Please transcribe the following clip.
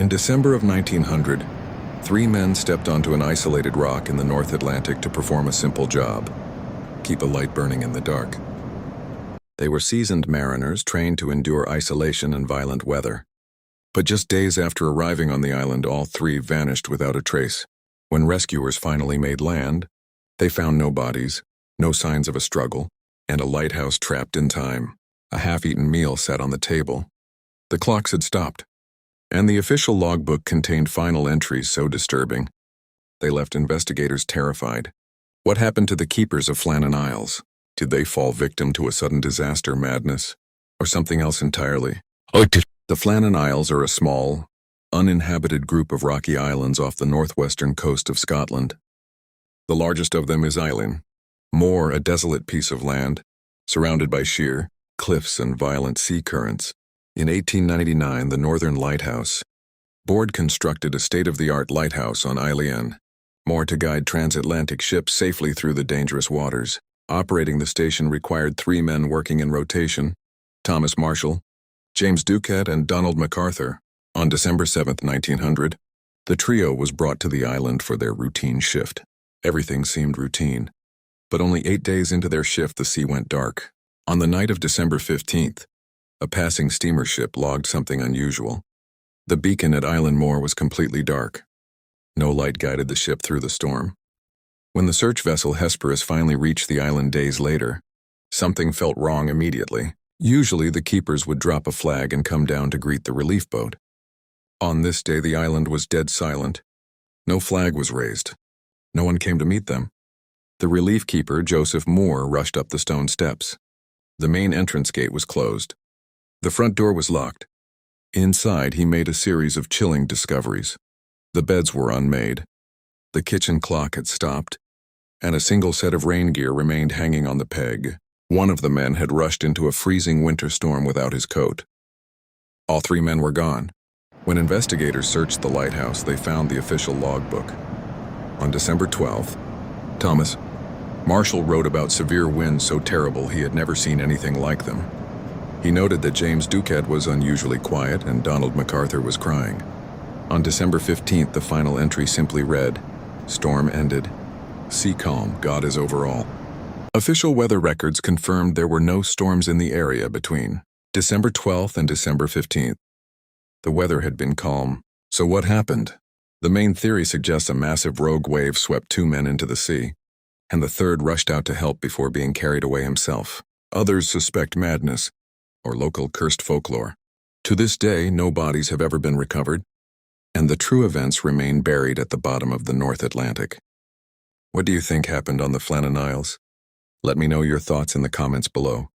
In December of 1900, three men stepped onto an isolated rock in the North Atlantic to perform a simple job: keep a light burning in the dark. They were seasoned mariners trained to endure isolation and violent weather. But just days after arriving on the island, all three vanished without a trace. When rescuers finally made land, they found no bodies, no signs of a struggle, and a lighthouse trapped in time. A half-eaten meal sat on the table. The clocks had stopped, and the official logbook contained final entries so disturbing they left investigators terrified. What happened to the keepers of Flannan Isles? Did they fall victim to a sudden disaster madness, or something else entirely? The Flannan Isles are a small, uninhabited group of rocky islands off the northwestern coast of Scotland. The largest of them is Eilean Mòr, a desolate piece of land, surrounded by sheer cliffs and violent sea currents. In 1899, the Northern Lighthouse Board constructed a state-of-the-art lighthouse on Eilean Mòr to guide transatlantic ships safely through the dangerous waters. Operating the station required three men working in rotation: Thomas Marshall, James Duquette, and Donald MacArthur. On December 7, 1900, the trio was brought to the island for their routine shift. Everything seemed routine, but only 8 days into their shift the sea went dark. On the night of December 15th, a passing steamer ship logged something unusual. The beacon at Eilean Mòr was completely dark. No light guided the ship through the storm. When the search vessel Hesperus finally reached the island days later, something felt wrong immediately. Usually the keepers would drop a flag and come down to greet the relief boat. On this day the island was dead silent. No flag was raised. No one came to meet them. The relief keeper, Joseph Moore, rushed up the stone steps. The main entrance gate was closed. The front door was locked. Inside, he made a series of chilling discoveries. The beds were unmade. The kitchen clock had stopped, and a single set of rain gear remained hanging on the peg. One of the men had rushed into a freezing winter storm without his coat. All three men were gone. When investigators searched the lighthouse, they found the official logbook. On December 12th, Thomas Marshall wrote about severe winds so terrible he had never seen anything like them. He noted that James Duquette was unusually quiet and Donald MacArthur was crying. On December 15th, the final entry simply read, "Storm ended. Sea calm. God is over all." Official weather records confirmed there were no storms in the area between December 12th and December 15th. The weather had been calm. So what happened? The main theory suggests a massive rogue wave swept two men into the sea, and the third rushed out to help before being carried away himself. Others suspect madness or local cursed folklore. To this day, no bodies have ever been recovered, and the true events remain buried at the bottom of the North Atlantic. What do you think happened on the Flannan Isles? Let me know your thoughts in the comments below.